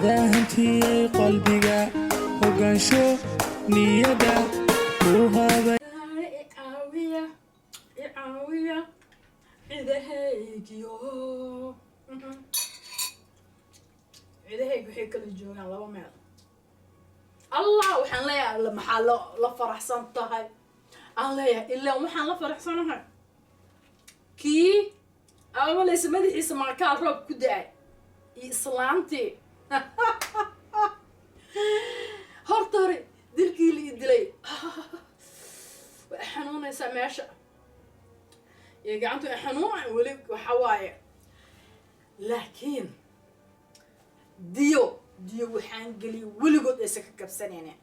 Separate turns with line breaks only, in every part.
أذاهنتي قلبك وقنشو نيدا وهذا
عاوية إذا هيك يو إذا هيك وحيك الجوع الله ما الله وحن ليه لما حال لا فرح صنطها الله إلا وحن لا فرح صنها كي أول اسم مدحي اسمع كار روب كداي إسلامتي هرطري دلكي اللي يدلي وحنون سماشة يقعنتو حنون ولك وحوايا لكن ديو وحان قلي ولقود إسك كبسانيني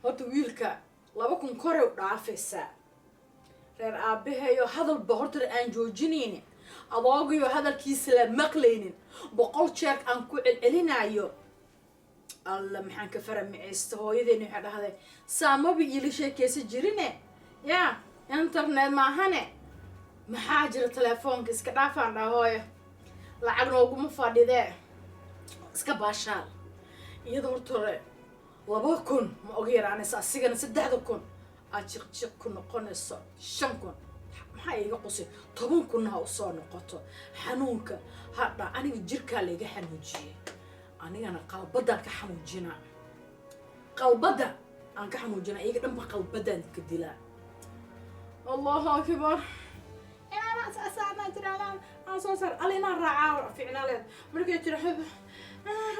هرطو ويلكا لابكم كوريو رافيسا reer aabaheeyo hadalba horta aan joojinaynin adoogayo hadalkiisa la maqlaynin boqol jeer aan ku celcelinayo alla maxaan ka faramiceysta hooyadeena waxay dhahday saamabi ila sheekeysa jirine yaa internet maahane maxaa jira telefoonka iska dhaafaan dhahooyo lacag nooguma fadhidee iska baashaal iyada horta 2,000 ma oga yaraanaysa asigana 3,000 أشيك كنا قنص 5,000 ما هي قصي 10,000 ها وصار نقطة حنونك هذا أنا بجرك اللي حنوجي أنا قلبدا كحنوجينا قلبدا أنا كحنوجينا يقدر ما قلبدا كدلا الله أكبر أنا أساسا ترى أنا صار علينا الرعاة في عنالات مركي ترحب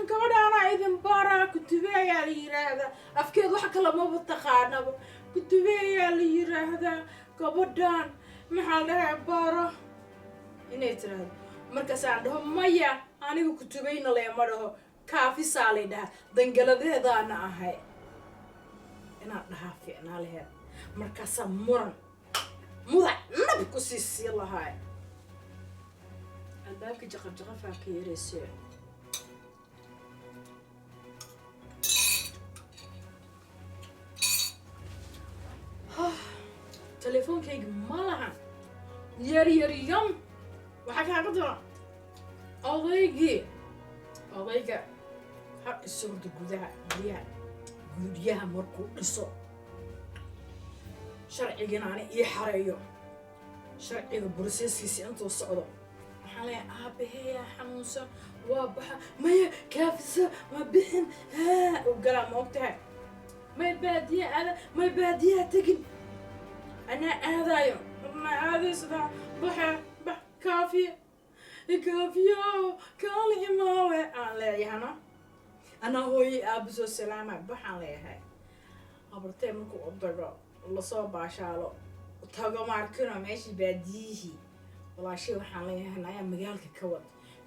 كمان أنا إذا مبارك كنت بيا لي هذا أفكار ضحك لما بتخانب كنت بيا لي هذا كبردان محلها بارة إني ترى مركز عندهم مية أنا كنت بينا لي مرة كافي سالي ده دنجلة هذا أنا هاي أنا لها في عنالها مركز مرن مضع نبي كسيس يلا هاي الباب جغف فاكير يصير تليفون كيك مالها يري يوم وحكي هكذا أضيقي حق السورة قديها مركو قصو شرعي جناني يحريو شرعي بروسيسي انتو الصعودة حالي هي حموسة وابحة ما كافسة ما بحن ها وقال ما وقتها ما بادية أنا ما بادية تجن أنا هذا يوم ما هذا صدق بح كافية كالي ما علي أنا هوي أبزو سلامة بح عليها أبرتي منكو أبدرجا الله صوب عشالو وتاجو ماركنا ماشي باديه والله شيء وحاليها هنا مجالك كود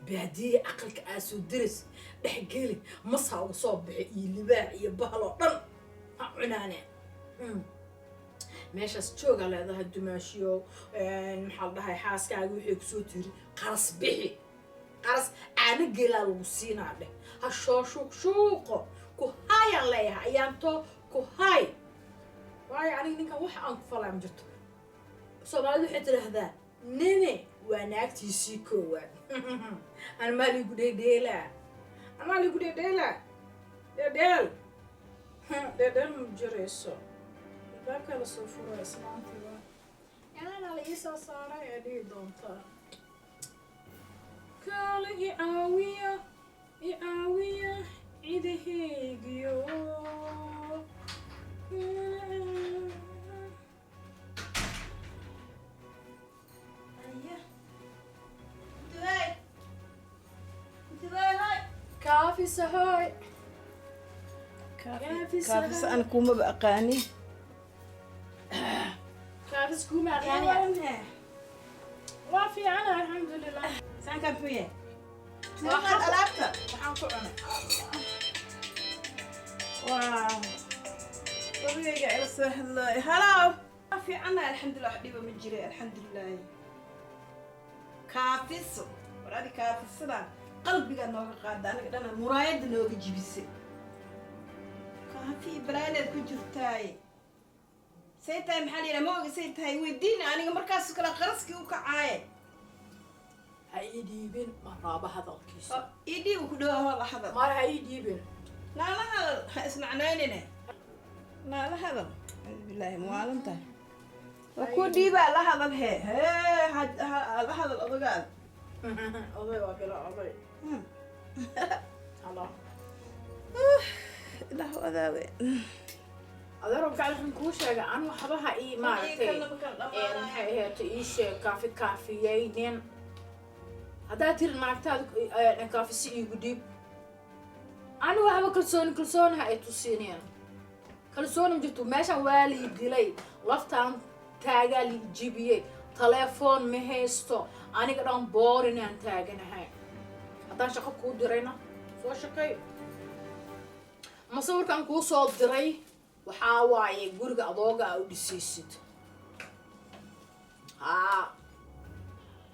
باديه عقلك أسو درس دحقيلي مصها وصوب يلباع يبهلو طن عنانه meeshaas jooga leedahay dumaashiyo maxaa dhahay xaaskaaga wixii ku soo tiri qaras bixi qaras aana geela lagu siinaa dheh ha shuuqo ku haya leeyahay ayaanto ku hay waayo aniga ninka wax aan ku falaam jirto Soomaalidu waxay tiraahdaa nene waa naagtiisii koowaad aan maali ku dheedheela دل مجريسو باك على صفورة اسمعتي بقى يعني أنا ليس صار يدي دونتا كالي عاوية إذا هيجيو انتبهي هاي كافي سهاي
كافس أنا كوما بأقاني
كافس كوما أقاني وافي أنا الحمد لله
سان كان فيه
واحد ألعبته وحنكو أنا
واو طبيعي على الصحة الله هلا وافي أنا الحمد لله حبيبة من جري الحمد لله كافس ورادي كافس لا قلبي قال نوقع قاعدة أنا مرايد نوقع جيبسي في برانة كجرتاي سيتاي محلي لما سيتاي ودينا أنا مركز كلا قرص كي وكعاية
ha ii dhiibin maraaba hadalkiisa
idii ku dhaw la hadal
mar ha ii dhiibin
naala hadal ha ismacnaynine naala hadal billahi muwaalanta ku dhiiba la hadal he la hadal odagaa
oday waa bila oday Allah
لا هو ذاوي
adeero gacalkan kuu sheega an waxbaha ii maaragtay maxay ahayd ii sheeg kaafiyeynin haddaa tiri naagtaada kaafisi iigu dhiib ani waxba kalsoonaha ay tusineen kalsooni ma jirto meeshan waa lii dilay laftaan taagaa lii jibiyey telefoon ma haysto aniga dhan boorinaan taaganahay haddaan shaqo kuu dirayna soo shaqeey masawirkan kuu soo diray waxaa waaye guriga adooga aa u dhisaysid haa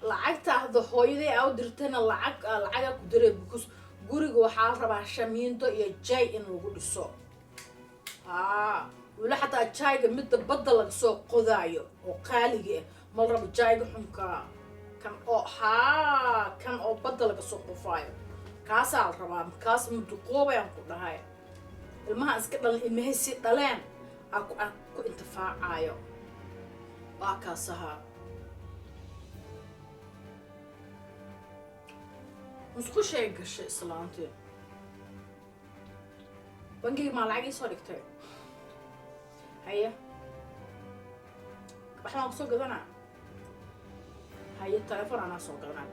lacagtaada hooyaday aa u dirtayna lacagaa ku diray because guriga waxaa rabaa shamiindo iyo jay in lagu dhiso haa weli xataa jayga midda badda laga soo qodaayo oo qaaliga ah mal rabo jayga xunka kan oo badda laga soo qofaayo kaasaa la rabaa kaas muduqoobayaan ku dhahay ilmaha iska dhalan ilmahay si dhaleen aan ku intifaacayo waa kaas ahaa musqushay gashay islaantii bangiga maa lacag ii soo dhigtay haye waxbaan kusoo gadanaa haye telefoon anaa soo gadanaa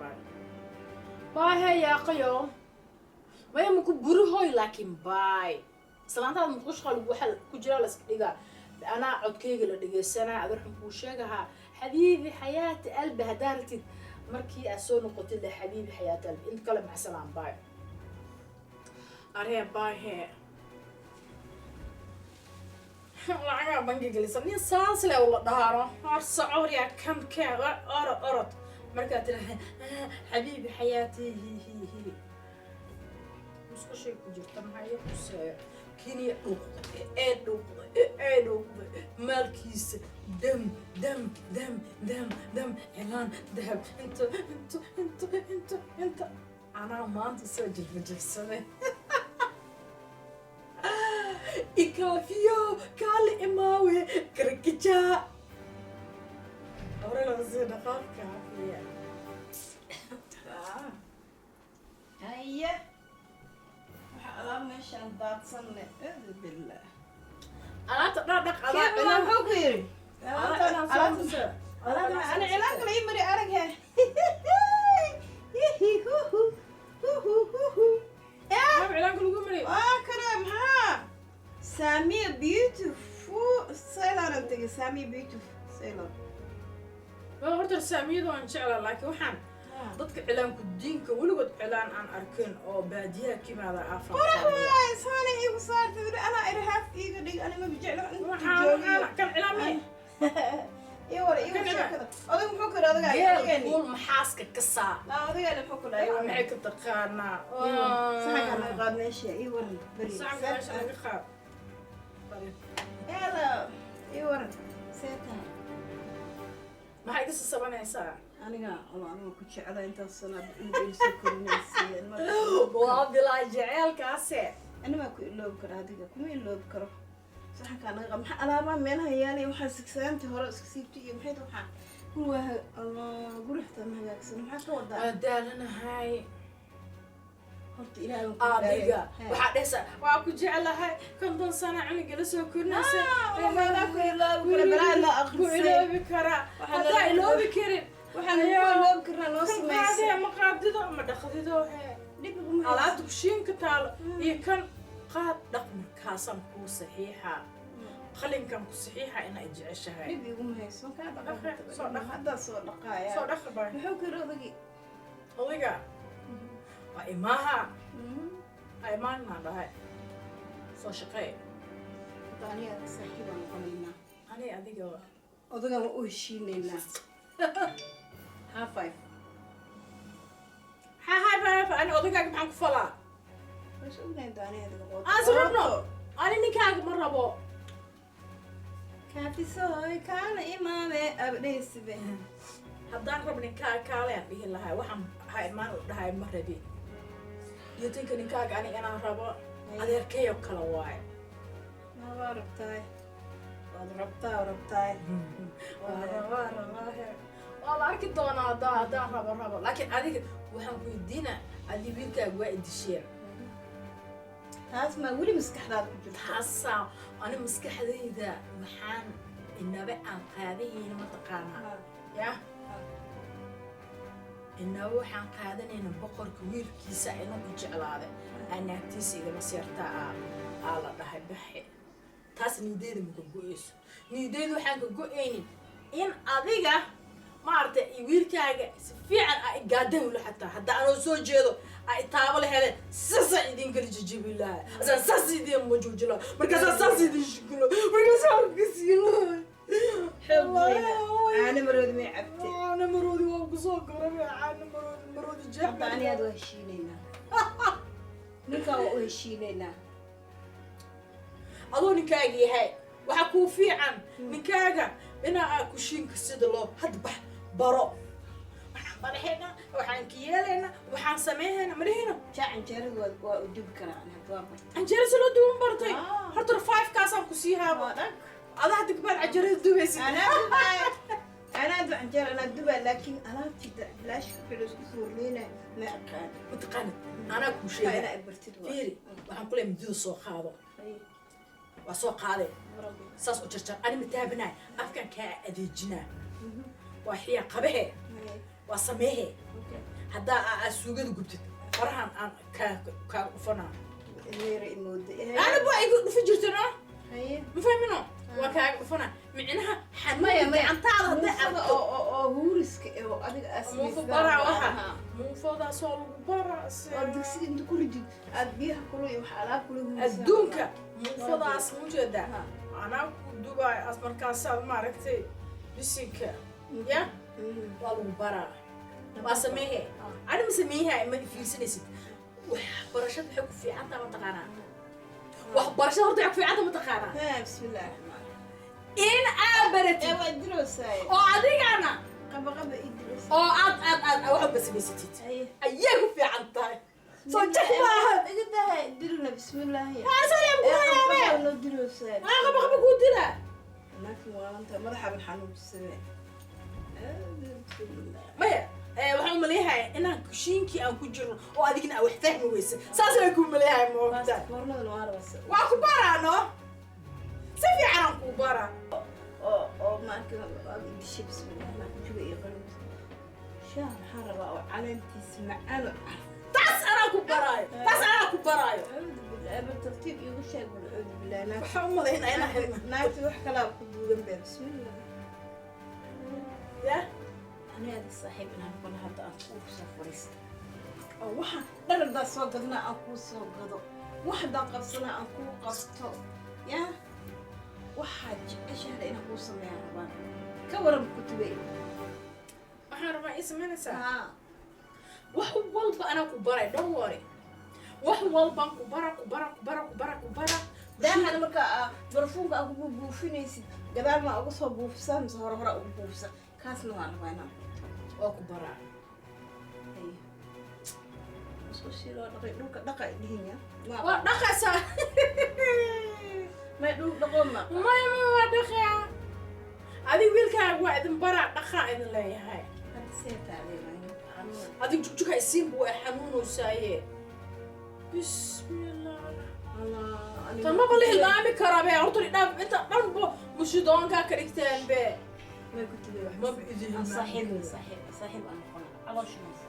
baay he yaaqayo maya maku burihoy laakiin baay islaantaada musqusha waxa ku jira la iska dhigaa anaa codkayga la dhegeysanaa adarxan kuu sheegahaa xabiibi xayaati albi haddaa ratid markii aad soo noqotid le xabiibi xayaati albi inta kale maxsanaan baay aree baay hee lacagaa bangi gelisa nin saas le ula dhaaro hor socoriya kan kee orod markaad tira xabiibi xayaati hihihi musqushay ku jirta maxaa iyo kuseeyo kiniya dhuuqda maalkiisa dam cilaan dahab inta anaa maanta soo jirfajirsaday ikaafiyo kaali imaawe karakijaa hore lama sii dhaqaaf kaafiya
هيا على مشان داتسن بالله
alaabta dhadhaq
كيف ما حكيري انا علاقه لي مري ارجع
cilaanka lagu maray
كرم ها سامية بيوتيفول سيلان انت سامية بيوتيفول سيلان
waa horta saamiyada waan jeclaa laakiin waxaan dadka cilaanku diinka weligood cilaan aan arkin oo baadiyaha kimaada afar
والله ساني ايغو صارت انا ارهاف ايغو دغ انا ما بجعل
waxaan kan cilaamay
ايوه ايوه كذا انا محكر هذا
geel kuul maxaaska ka saa
لا هذا انا محكر ايوه
maxay ka taqaanaa
صحك انا قاعد ماشي ايوه بري
saxan meesha laga qaad
يلا ايوه سيتها
maxay ka sabanaysaa
aniga ama ku jeclaa intaas sanad inta korinaysiin
waa bilaa jaceelkaase
anima ku iloob karo adiga kuma iloob karo saxanka anaga maxaa alaaba meelaha yaalay waxa sigsaanta hore iska siibtay iyo maxay waxaan guriga Allah gurixta hagaagsan maxaa ka wadaa
adaalanahay
horta ilaahay
adiga waxaa dhesa waa ku jeclahay konton sano cuniga la soo korinaysa ku iloobi karaa haddaa iloobi karin
waxaan iloob karnaa noo sameysay
ma qaadido ama dhaqdido alaabta kushiinka taalo iyo kan qaad dhaq markaasaan kuu saxiixa qalinkan ku saxiixa inay jeceshahay
dib iguma hayso ka
dhaqay soo dhaq
hadda soo dhaqaaya
soo dhaq baa
muxuu ka rodagi
adiga waa imaha imaan maan dhahay soo shaqee
aniga saaxiibaan noqonaynaa
ani adiga
odagan u heshiinaynaa half five
ani odagaaga maxaan ku falaa
bas ogayn daaniyaadiga qood
asrabno ani ninkaaga ma rabo
kaafisoy kaana imaame abdhaysibe
haddaan rab ninkaagaan dhihi lahay waxaan imaan u dhahay ma rabi iyo tinka ninkaaga aniga inaan rabo adeerkayo kala waayo
waa rabtaay waad rabtaay
waa la arki doonaa haddaan rabo laakiin adiga waxaan ku weydiina adii wiilkaaga waa idisheen
taas maa weli maskaxdaad ku jirta
taasaa ani maskaxdayda waxaan inaba aan qaadahayna mataqaanaa ya inaba waxaan qaadanayna boqorka wiilkiisa inuu i jeclaaday naagtiisa igama seertaa aa la dhahay baxe taas niideyda maka go-eyso niideyda waxaan ka go-aynin in adiga maaragtay wiilkaaga si fiican a igaadahula xataa hadda anoo soo jeedo ay taabo la heleen saasaa idin kala jijibi lahaa asaan saas idin majuuji lahaa markaasaa saas idin shukilo markaasaa arkasiilo
xoog weyna caana maroodi may cabtay
caana maroodi waa kusoo garabay caana maroodi jeex
hadda anigaad waa heshiinaynaa ninkaa waa u heshiinaynaa
adoo ninkaaga yahay waxaa kuu fiican ninkaaga inaa kushiinka sida loo had bax baro waxaan barahaynaa waxaan ka yeelaynaa waxaan sameynayna madahina
canjeeradu waa u dubi karaa hadda waa bartay
canjeera si loo duban bartay horta 5 kaasaan ku sii haabo
waa dhag
adaa hadda gabaad canjeerada dubaysid
anaa du canjeer anaa dubaa laakiin alaabtii bilaashka bilos ku foorneyna ma aqaan
mataqaanid anaa kuu sheegay
inaa bartid
fiiri waxaan ku leeyahay midida soo qaado waa soo qaaday saas u jarjar ani mataabanaay afkan kaa adeejinaa waa xiya qabahe waa sameehe haddaa aa suugada gubtid farahan aan kaa dhufanaa ana baa igu dhufi jirtana ma fahmino waa kaaga dhufanaa micnaha xanmaya gacantaada hadday arko
oo huuriska oo adiga
muufa baraa waxa muufadaas waa lagu baraa
oo digsiga inta ku ridid aad biyaha kulu iyo wax alaab kula huurisaa
adduunka muufadaas ma ujeedaa anaa ku dubaay as markaasaad maaragtay bisinka ya waa lagu baraa waa sameehe ani ma sameeyaha ma fiirsanaysid waxbarashada waxay ku fiicantaa mataqaanaa waxbarashada horta waxay ku fiicanta mataqaanaa
bismillah
in aa baratid
waa diroosaay
oo adigana
qaba idris
oo aad waxba samaysatid ayay ku fiican tahay soo jak maaha
iga dahay dirna bismillah
asalaam kulayaabe
loo diroosaay
qaba kuu dila
laakiin waalanta madaxa xanuunsanay
maya waxaan u maleeyahay inaan kushiinkii aan ku jirno oo adigna aa wax fahmi weysa saas waan kuu maleeyahay moogta
foornada waa rabas
waa ku baraano si fiican aan kuu baraa
oo marka dishe bismillah ma juga iyo qalin shaa maxaa rabaa oo caleentiisa macaan
taas anaa ku baraayo
tartiib igu sheeg walcuudu billah
waxaan u maleynaa inaan helna
naagti wax kalaa ku duugan bee bismillah
ya
aniga saaxiib inaan bal hadda aan kuu soo fariisto oo waxa dharada soo gadnaa aan kuu soo gado waxda qabsanaa aan kuu qabto ya waxaa jeceshahay inaan kuu sameeyaan rabaa ka waran ku tubay
waxaan rabaa ii samaynaysaa
haa
wax walba anaa ku baray don't worry wax walbaan ku bara
daahana marka barfuunka aan kugu buufinaysid gadaal maa uga soo buufisaa mise hore ugu buufisa kaasna waan rabaa inaan
waa ku baraa
isku shiloo dhaqay dhulka dhaqa dhihinya
waa dhaqaysaa
may dhul dhaqo ma
maya waa dhaqaa adig wiilkaaga waa idin baraa dhaqaa idin leeyahay
hadda seetaadeemaa
adig jugjuga isiin buu ay xanuunaysaaye bismillah tamaba la hilmaami karaa be horta idhaaf inta dhanbo mushidoonkaa ka dhigteen be
may ku tubay wax
ma idin
saaxiib aan noqon calooshanaas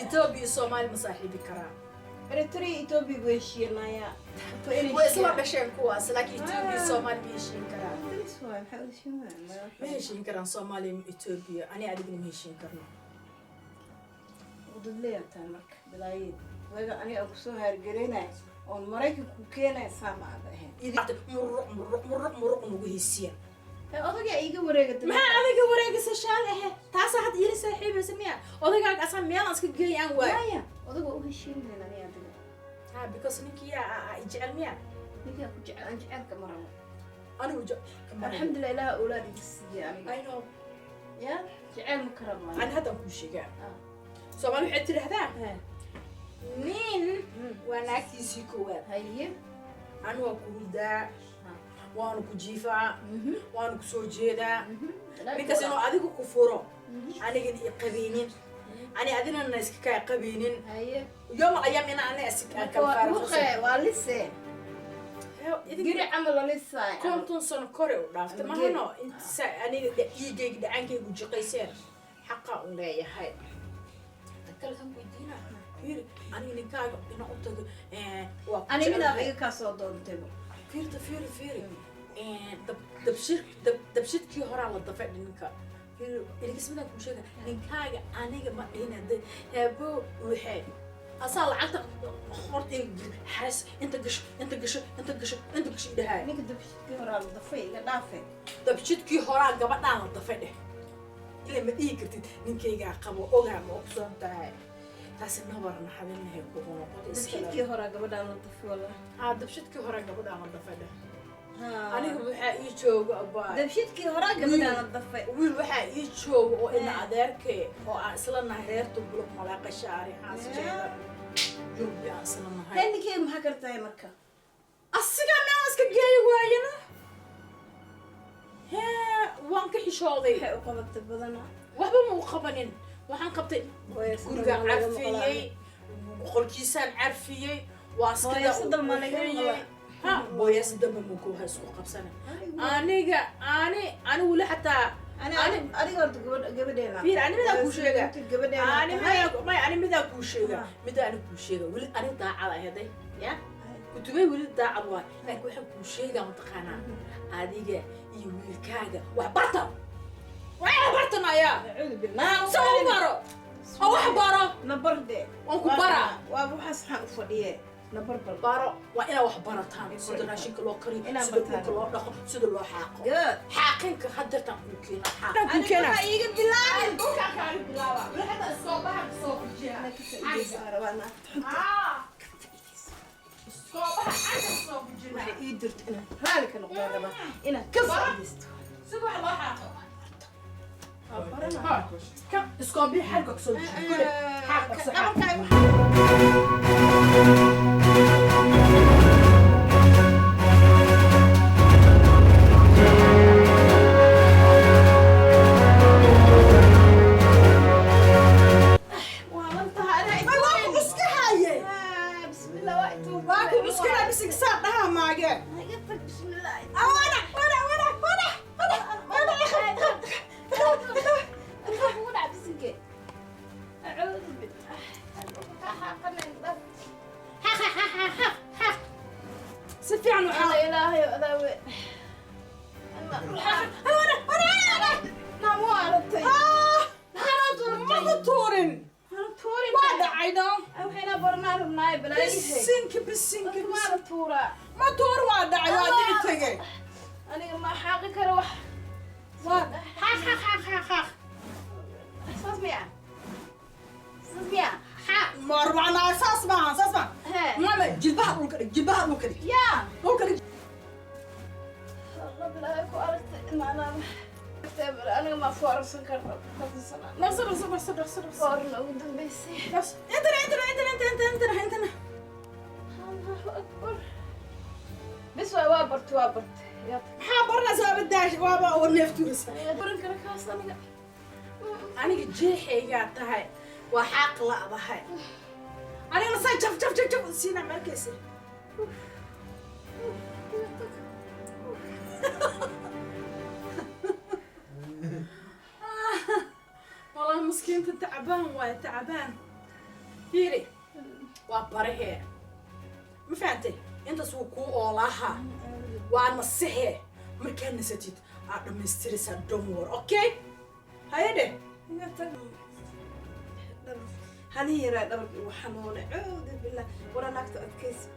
Ethiopia Soomaali ma saaxiibi karaa
Eritrea Ethiopia way heshiinaya
way isla dhasheen kuwaas laakiin Ethiopia Soomaali ma heshiin karaa ma heshiin karaan Soomaaliya iyo Ethiopia ani adigna ma heshiin karno
ودليتها مرك بلايد وإذا أنا أقصها هرجرينا أو المراكب كوكينا سامع بهن
إذا مرق نوجهسيا
أضيق أيجي ورقة
ما أضيق ورقة سشالة تاسع حد يلي سحيبة سميع أضيق أصلا ميان أسكت جاي عن واي
لا أضيق أوه شيء من أنا يا دليل
because نكيا يجعل ميان
نكيا أنجعل كمرة
أنا وجا
الحمد لله أولادي السيئة
I know
يا جعل مكرم
أنا هذا كل شيء قاعد سوالف حتى هذا نين وأنا كيسي كوات
هي
أنا وكودا وأنا كجيفا وأنا كسوجيدا بس إنه أديكو كفورو أنا قد يقبينين أنا أدينا الناس كا يقبينين
هي
يوم الأيام أنا أسك أكفار
وخي ولسه جري عمل لسه
كنتم سنة كوري ودافت ما هنا أنت أنا يجي عنك يجي قيسير حقا ولا هاي تكلم كم بدينا فير أنا نكاج أنا أقول
أنا من أبيك كاسو دونتبو
فير دبشت كي هرا على الضفاء نكا فير اللي اسمه كل شيء نكاج أنا ما هنا ده هبو وحي أصل عطى خرط حس أنت قش ده هاي
نيك دبشت كي هرا على الضفاء دافع
دبشت كي هرا قبل على الضفاء ده إلا ما إيكرتي نكاج قبل أوجع ما أقصد تاعي taasi nabarna xadilnahay kugu noqotay
dhabshidkii hore gabadhaan la dafay wala
dabshidkii hore gabadhaan la dafay aniga waxaa ii jooga abaa
dabshidkii hore gabadhaan la dafay
wiil waxaa ii jooga oo ina adeerkay oo aan isla nahay reerta bulug malaaqa shaari xaasjeeda jurbi aan isla nahay
ninkii maxaa kartahay marka
asiga meel iska geeyo waayana waan ka xishooday
waxay u qabatay badanaa
waxba ma u qabanin waxaan qabtay guriga carfiyey qolkiisaan carfiyey waaskada ha booyas dambe muku haysku qabsana aniga wali xataa
adiga horta gabadheena
fiir ani midaa kuu sheega ani midaa kuu sheega weli ani daacad ahaday ya kutubay weli daacad waay laakiin waxaan kuu sheegaa mataqaanaa adiga iyo wiilkaaga wax barta bartan ayaa soo baro wax baro
nabar de
waan ku bara
waa waxaas waxaan u fadhiyee nabar
baro waa inaa wax barataan sida raashinka loo kariyo sida dhulka loo dhaqo sida loo xaaqo xaaqinka hadeertaan kuu keena
iga bilaabin
dhulkaa kaaga bilaaba walaxada soo baxa soo fujiya
waxay ii dirto inaan raali ka noqdaan rabaa inaan ka faa'iidaysto
sida wax loo xaaqo كم اسكوبي حركك صوت كل حركك صوت سفيان وحاول
إلهي أذاوي
مو عرفتي ما تورن ما دعينا
أو حين برنا رمناي بلاي
بالسنك
ما تورا
ما تور ما دعي وادعي
أنا ما حاقي كروح
حق
صوص بيا
مر معنا أساس ما ماما جلبها ممكن
يا
ممكن
الله بلاي كوارت معنا أنا ما فارس كرر
لا صبر
فارنا ودم بيسي
بس انت
الله أكبر بس وابرت يا
حابرنا سبب الداش وابا والنفتورس
برن كركاس
أنا جيحي قاعد هاي وحاق لا هاي أنا نصي شوف سينا مركزي والله مسكين تعبان فيري وبره ما فهمتي انت سوكو اولاها وانا صحي ما كان نسيت ادمستريس دمور اوكي هايده
هذه يرى دبك وحنون عود بالله ولا ناكت أدكيس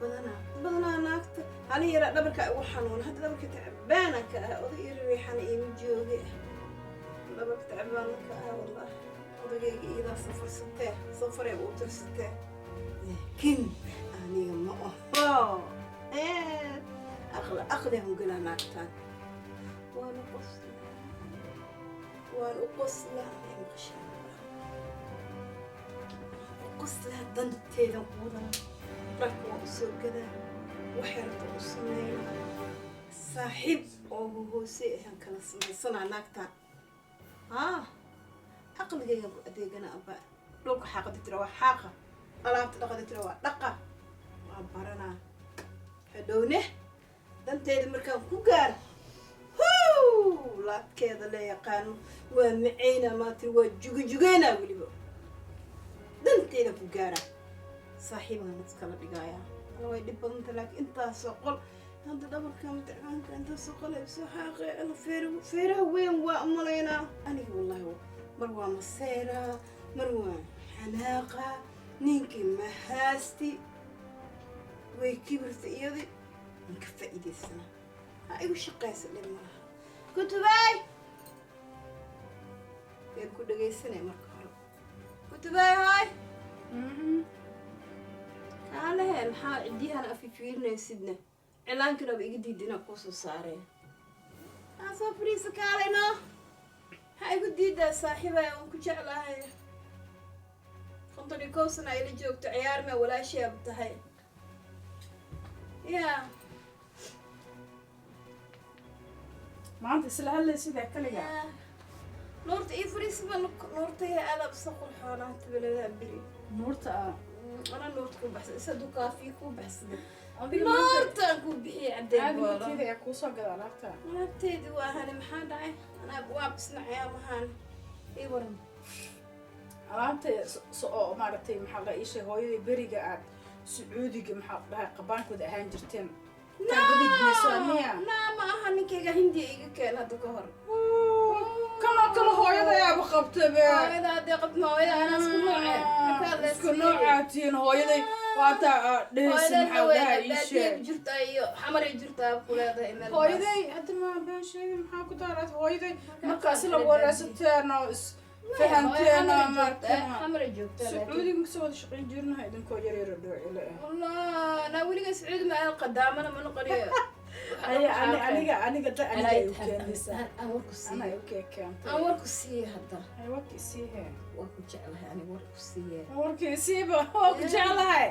بدنا ناكت هذه يرى دبك وحنون هذا دبك تعبانك أودي يروي حن يمجوجي دبك تعبانك والله ودقيق إذا صفر يبغى ترسته لكن أنا ما أخذهم قلنا ناكتان وأنا قص waan u qoslaa maqashaan u qoslaa danteeda quudan dharka waan u soo gadaa waxyarta u sameynaa saaxiib oo hoose ayaan kala samaysanaa naagtaan caqligaygan ku adeegana aba dhulka xaaqadi tira waa xaaqa alaabta dhaqadi tira waa dhaqa waa baranaa hadhowne danteeda markaan ku gaaro laabkeeda la yaqaano waa macayna maati waa jugajugeynaa weliba danteeda ku gaara saaxiibaan iskala dhigayaa way dhib badanta laakiin intaasoo qol hadda dhabarka matacaanka intaasoo qol ay soo xaaqee ala feeraha weyn waa umalaynaa aniga wallahi mar waa maseeraa mar waa xanaaqa ninkii mahaasti way kibirta iyadi ninka faa'iidaysana ha igu shaqaysa dhib malaha kutubay way ku dhagaysanay marka hore kutubay hoy kaalehe maxaa ciddiyahana afifiirinaysidna cilaankanaba iga diidina kuusoo saareen soo fariisa kaaleyno ha igu diidaa saaxiibaya waan ku jeclahay 51 sana ayla joogto ciyaarma walaasheeb tahay ya
maanta isla hadlay sidaa kaliga
nuurta ii fariisaba nuurta yaa aadaab saqul xoolaanta beledaa beri
nuurta
ana nuurta ku baxsan isa dukaafi ku baxsan nuurtaan ku bixiyay caddeyn boolo
adiga yaa kuusoo gada alaabta
alaabteedii waa hane maxaa dhacay anaa waa bisnacayaa mahaan ii waran
alaabta oo maaragtay maxaa la ishay hooyadii beriga aad sacuudiga maxaa dhahay qabaankooda ahaan jirteen
naa ma aha ninkayga hindiya iga keen hadda ka hor
kanoo kale hooyada ayaaba qabtabe
hooyada haddee qabta hooyada anaa isku nooce
isku noocaatiin hooyaday waata dhehaysa maxaa dhaha iisheeg
jirta iyo xamaray jirtaa ku leedahay meel
hooyaday hadda ma been sheegay maxaa ku daaraad hooyaday markaas la wareysateen oo fahanteen
xamaray joogtaa
sacuudiga kasoo wada shaqayn jirnaha idinkoo yaryar dhoocile
wallah naa weliga sacuudi ma aan qadaamana ma noqoniyo
aniga da aniga ay u keenaysaa
aan warku siiyo
ana u keentay
aan warku siiyo hadda
ay warkii siihe
waan ku jeclahay aniga warku siiye
warkii siiba waa ku jeclahay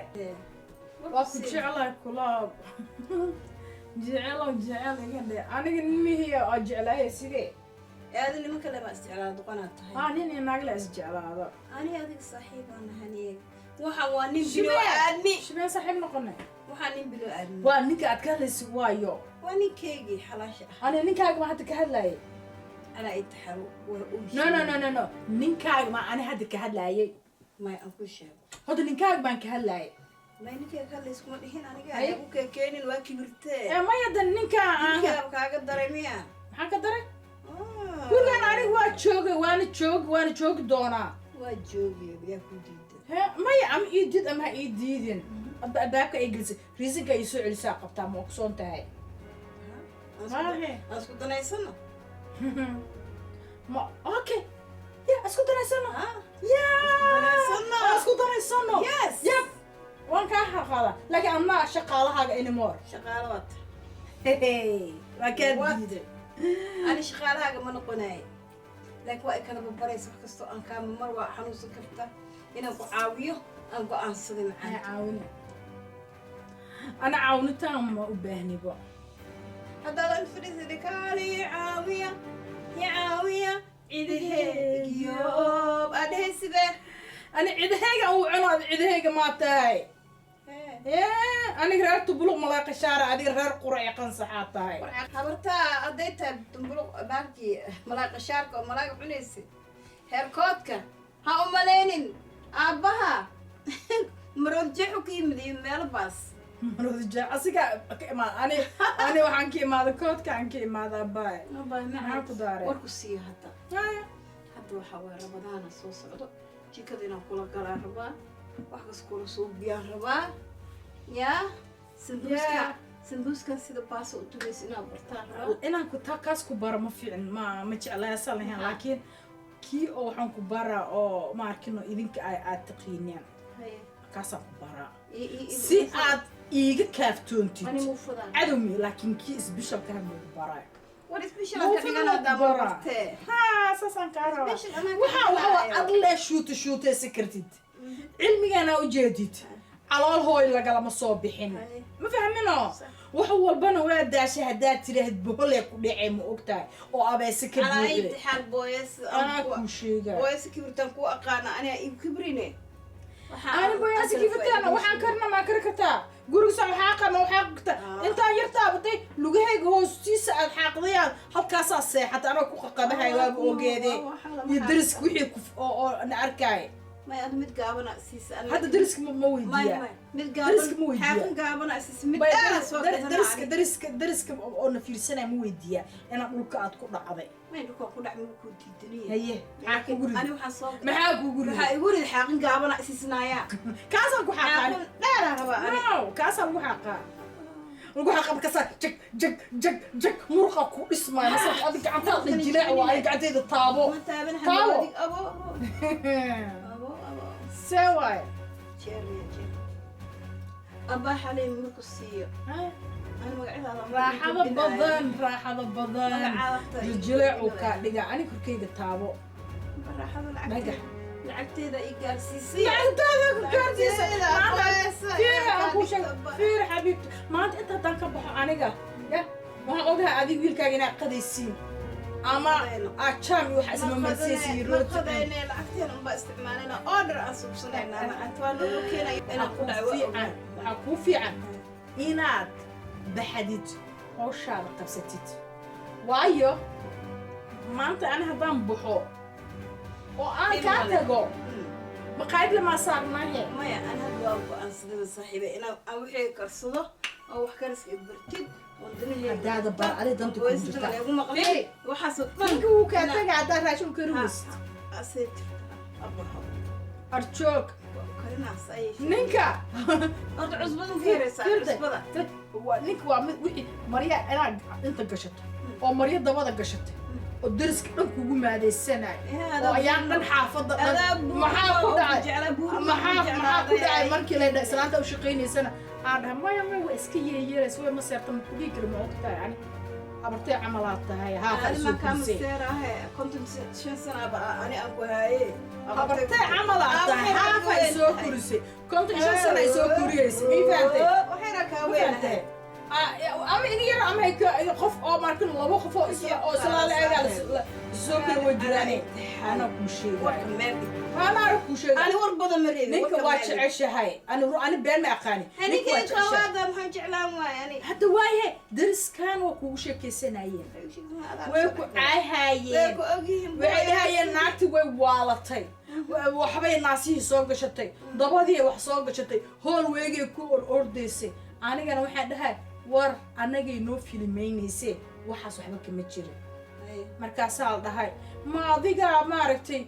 waa ku jeclahay kulaab jecel iga dhe aniga nimihiya oo jeclahay sidee
aadi nimanka lama isjeclaado duqanaad tahay
nin iyo naag la isjeclaado
ani adiga saaxiibaan nahaniye waxaan waa nin bilo aadmi
shibeen saaxiib noqonay
waxaan nin bilo aadmi
waa ninka aad ka hadlaysa waayo
waa ninkaygii xalaasha ah
ani ninkaaga ma hadda ka hadlaayay
anaa itaxaro
no ninkaaga ma ani hadda ka hadlaayay
may aan ku sheego
hadda ninkaaga baan ka hadlaayay
may ninkayga hadlays kuma dhihin aniga ku keenin waa kibirtee
maya dan
ninkaa kaaga daray miya
maxaa ka daray gurigan aniga waa joogay waana joogi doonaa
waa joogay yaa ku diiday
maya ama ii diid ama ha ii diidin albaabka ay gelisay riisinka ay soo celisaa qabtaa ma ogsoon tahay
aan isku danaysano
ma okay ya isku danaysano isku danaysano yep waan kaa xaqaada laakiin ama shaqaalahaaga anymore
shaqaalo wata
waa kaa diiday
ani shaqaalahaaga ma noqonay laakiin waa kala barbaraysa wax kastoo aan kaa mar waa xanuunsan karta inaan ku caawiyo aan go'aansaday macaan
caawina ana caawinitaan ma u baahnibo
haddaadan fadhiisani kaali caawiya ya caawiya cidaheegiyoob adhehaysibe
ani cidahayga uu cuno ad cidahayga maa tahay aniga reer tubuluq malaaqa shaara adiga reer qurac qansaxaa tahay
habartaa hadday tahay dumbuluq baarkii malaaqa shaarka oo malaaga cunaysa heerkoodka ha u malaynin aabbaha maroodjeexu ka yimid iyo meelo baas
maroodjeex asiga ka imaad ani waxaan ka imaada koodka aan ka imaadaa baay maxaa ku daaray
warku siiyo hadda waxaa waay rabadaana soo socdo jikada inaan kula galaa rabaa wax kas kula suubiyaan rabaa yaa sambuuskan sida baasa u tubaysa inaan bartaan rabaa
inaan kaas ku bara ma fiicin ma jeclaysan lahayn laakiin kii oo waxaan ku baraa oo maarkino idinka aad taqiineen kaasaan ku baraa si aad iiga kaaftoontid cadowmi laakiin kii isbishalka haduu baraa
war special ka dhigana daba bartee
ha saasan ka rabaa
special ana
waxa adle shoot secret cilmigana u jeedid calool hooy lagalama soo bixin ma fahmino wax walbana waa daashay hadaa tiraahid boqol ku dhacay ma ogtahay oo abeese ka
buuxay ana imtixaan boys
ana ku sheegay
boys kibirtan ku aqaana ana kibrine
أنا بويا سكيفتنا وحن كرنا ما كركتا قولوا سام حاقة ما حاقة أنت يرتاب طي لقيه هو سيس الحاقضيان هالكاس الصيحة أنا كوكا بها يواب وجدي يدرس كوي أو نعركاي
ما أنا متجاوبنا أساس أنا
هذا درس مويديا
ما متجاوبنا حاكم جاوبنا أساس
درس أنا في سنة مويديا أنا أقول كأت كل عضي
ما يدك كل عمل كود الدنيا
هي
أنا وحصل
ما
يقول الحاكم جاوبنا أساس نايا
كاسل كحاقة
لا
أنا كاسل كحاقة نقول حقا بكسر جك مرقة كل اسمه مثلا أديك عم تعطي الجلاء وأنا قاعدة الطابو
طابو أبو
سوى
جيري أبا حالي مركزية أنا مقعدة
راحة بضن الجلاء وكادقة أنا كركيد الطابو
راحة بالعكس لعبتيدا إيجار سيسي
لعبتيدا إيجار سيسي فير حبيبتي ما أنت تنكبح عنك يا ما أقولها أذيك ويلكاجنا قديسين أما أشام يحسب من سيسي روت
خذينا لعبتين أم باستعمالنا أقدر أسوق صنعنا أنا أتوالى وكنا أنا
أكون في عن إناد بحديد وش هذا قبستيت وايو ما أنت أنا هبان بحو وأنا كاتجو بقايد لما صار معي
ما أنا هبواب أنصدق صاحبي أنا أوحي كرصده أو حكرس إبرتيد
هذا بر عليه دمت
كويس وحسب
منكو كاتج عدا راشون كروس
أسيت أبوها
أرتشوك
كرنا صايش
نينكا
عزبنا فيرس عزبنا
نينك وحي مريا أنا أنت قشت أو مريا ضوضة قشت الدرس كله كوجو ما هذه السنة وأيام من حافظ ما حافظ مركي لنا سنة وشقيني سنة أنا ما يوم وإسكية يرس وما صرت مكبيك الموقتها يعني أبرتي عملاتها هي
أنا ما كان مستيرة هي كنت شن سنة بقى أنا أبوها هي
أبرتي عملاتها هاف يسوق كرسي كنت شن سنة يسوق كرسي مين فهمتي
وحيرك هوين
أما إني يرى أما هيك خف أو ماركن الله وخف أو سلالة على الزوج وجراني أنا كوشي أنا أعرف كوشي
أنا وربض مريض
نيك واتش عيش هاي أنا بين ما أقاني
هنيك هذا محج علام يعني
حتى واي درس كان وكوشي كسنايين ويكو عاهايين وعاهايين ناكتي ويوالتي وحبي ناسيه سوق شتي ضبادي وحسوق شتي هول ويجي كور أورديسي أنا كان واحد هاي war anagay noo filmeynayse waxaas waxba kama jirin markaasaa dhahay ma adiga maaragtay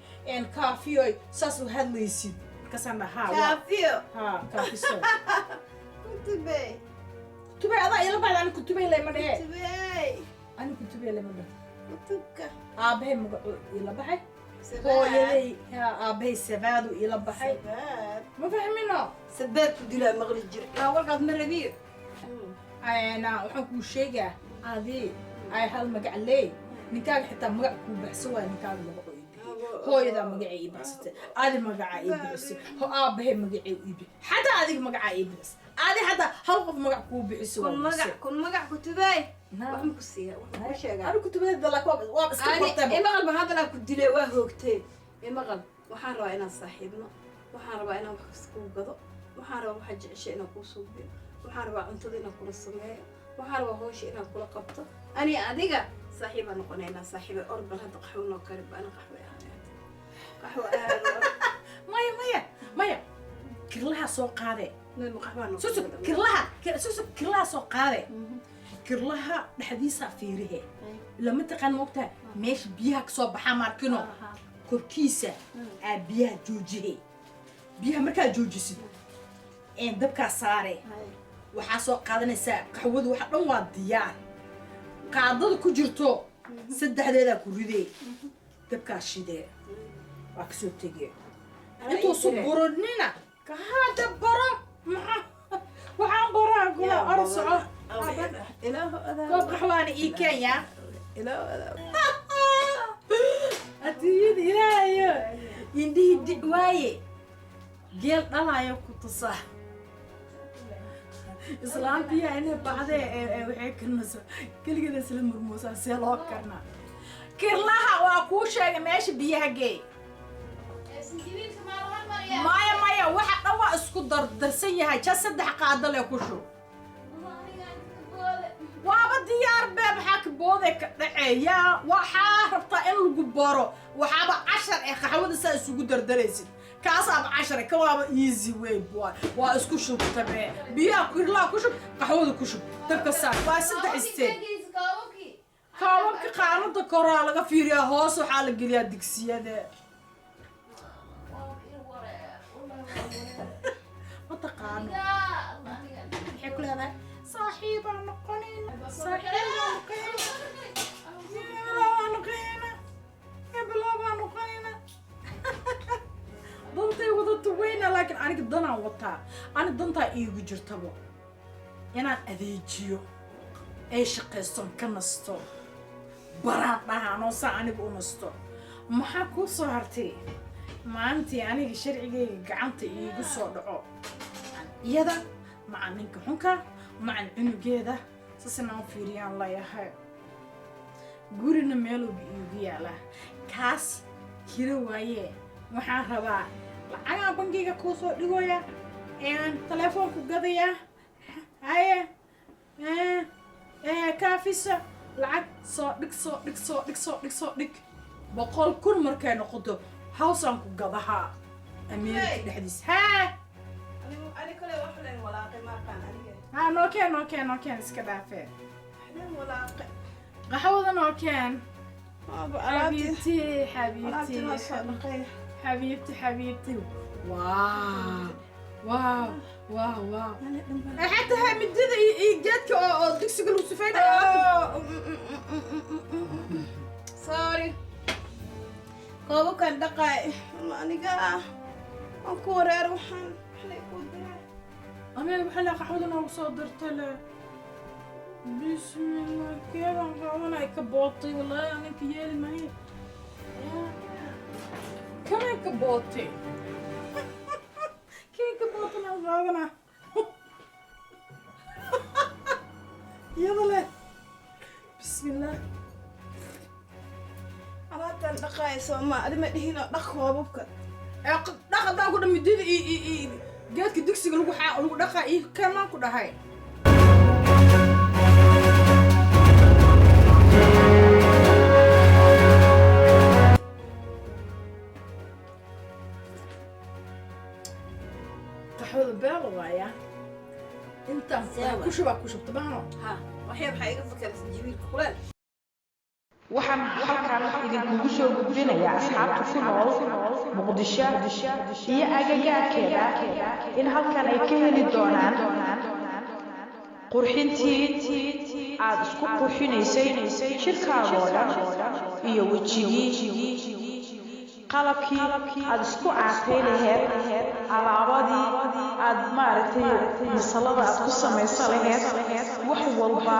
kaafiyoy saas u hadlaysid markaasaan dhahaa
kaafiyo
kaafiso
kutubey
adaa ila bacda ani kutubey lema dhehe ani kutubey lema dhehe
kutubka
aabahay magacu ila baxay hooyaday aabahay sabaadu ila baxay ma fahmino
sabaad ku dilaa maqli jir warkaad ma rabiyo
أنا وحكوا شيء هذه هل مقعلي نكاح حتى مقع كوبحسوا نكاح مقعي هو إذا مقعي بس هذا مقعي بس هو أبيه مقعي بس حتى هذه مقعي بس هذه حتى هل مقع كوبحسوا
كن مقع كتباي وهم كسير
أنا كنت بدي ضلك وابس
كبرت إما قلب هذا لا كنت لي وهوكتي إما قلب وحنا رأينا صاحبنا وحنا رأينا وحسكوا قضاء وحنا رأينا وحج شيء نقوسوا به waxaan rabaa cuntada inaan kula sameeyo waxaan rabaa hawsha inaan kula qabto ani adiga saaxiib aan noqonaynaa saaxiib orban hadda qaxwo noo karib ana qaxwo qaxwo
maya kirlaha soo qaade kirlaha soo qaade kirlaha dhexdiisa fiirihe lama taqaan moogtaa meesha biyaha ka soo baxaa markino korkiisa aa biyaha joojihe biyaha markaa joojisid dabkaa saare waxaa soo qaadanaysaa qaxwadu waxa dhan waa diyaar qaadada ku jirto saddexdeedaa ku ridee dabkaa shidee waa kasoo tegee intuusu buronina kahada baro waxaan baraa gula orod soco koob qaxwaana ii kenya
إلا
أتيد إلهي يندي دعواي جيل طلع يكون صح إسلام فيها إنه بعده وحيك الناس كل كده سلم مرموسة سيلوك كرنا كرلاها وأكوشة ماشي بيها جاي مايا واحد أول اسكو درسية هاي جسد حقادة لي كوشو وابا ديار باب حاك بودك دحيا waxaa rabta in lagu baro waxaaba 10 qaxwada saa isugu dardaraysid kaasaba 10 ka waaba easy way boy waa isku shubtabe biya kirla ku shub qaxwada ku shub dabka saar waa 3 isteen kaawabka qaanada koraa laga fiiriyaa hoos waxa la geliyaa digsiyada ma taqaano waxay ku leedahay صاحبة نقينا صاحبة نقينا بلابا نقينا ضنتي وضدت وينه لكن أنا قدنا وطا أنا ضنتها إيجو جرتبو أنا أذيجيو إيش قصتم كنستو براتها أنا صاني بونستو ما حكوا صارتي ما أنتي أنا شرعي قعنتي إيجو صدقو يدا مع منك حنكا مع إنه جيده سسنا فيريان الله يحيي قولنا ميلو بيجي على كاس كيلو وايه محاربة لعنا بنجيك كوسو لقويا إن تلفون كقضية هاي كافيسة لعك صادق بقول كل مركان قطو حوصان كقضها أمير الحديث ها
أنا كل واحد ولا ما كان
نوكين اسكدافه
أنا ولا
قهوة نوكين حبيبتي واو حتى هاي مديدة جاتك أو دكسي قلو سفينة
سوري كوبو كان دقاي والله أنا قاعد أنكورير وحن حليكود
أنا بحلها قحوة وصادرت له بسم الله كيف أنا كبوطي والله أنا كيالي ما هي كمان كبوطي كيف كبوطي أنا يلا بسم الله
أنا تندقاي سوما أدي ما دهينا دخوا ببك
دخل ده كده مديد جاتك دكسي لو دخا إيه كمان كده هاي تحول بالوايا انت كشب طبعا
ها وحيب حقيقة فكرة جميل كلال
waxaan halkan idinkugu soo gudbinayaa asxaabta ku nool muqdisho iyo agagaarkeeda in halkan ay ka heli doonaan qurxintii aad isku qurxinaysay jirkaaga oo dhan iyo wejigii qalabkii aad isku caaqay lahayd alaabadii aad maaragtay masalada aad ku samaysan lahayd wax walba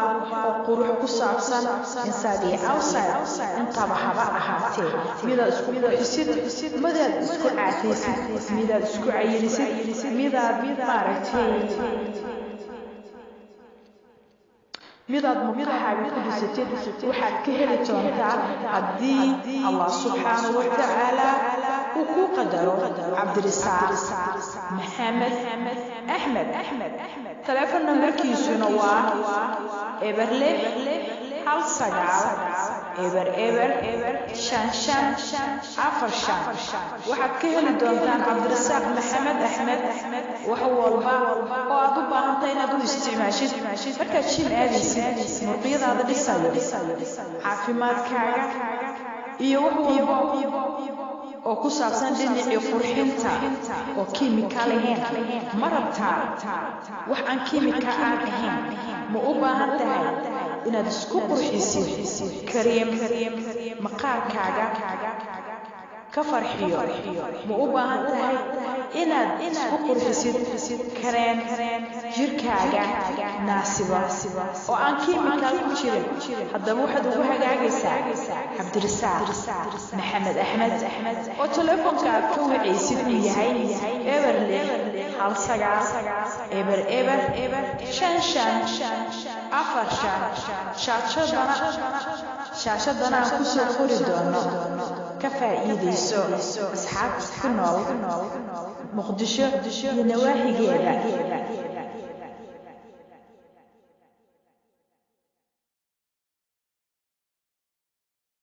oo qurux ku saabsan inside iyo outside intaba haba ahaatee midaad isku qurxisid midaad isku caaqaysid midaad isku cayilisid midaad maaragtay midaad maqaxaaga ku dhisatid waxaad ka heli doontaa haddii allah subxaanahu watacaala uu ku qadaro cabdirisaaq maxamed axmed telefoon nambarkiisuna waa eberle 19 waxaad ka heli doontaan cabdirisaaq maxamed axmed wax walba oo aad u baahantahay inaad u isticmaashid markaad jim aadaysid murqiyadaada dhisayo caafimaadkaaga iyo wax walba oo ku saabsan dhinacii qurxinta oo kiimika lahayn ma rabtaa wax aan kiimika aan ahayn ma u baahan tahay inaad isku qurxisid kareem maqaarkaaga ka farxiyo ma u baahan tahay inaad isku qurxisid kareen jirkaaga naasiba oo aan kiimikaal ku jirin haddaba waxaad ugu hagaagaysaa cabdirasaaq maxamed axmed oo teleefonkaad ka wacaysid uu yahay eberle hal sagaal eber shan afar shaashadana aan kusoo qori doono ka faa'iidayso asxaabta ku nool muqdisho iyo nawaahigeeda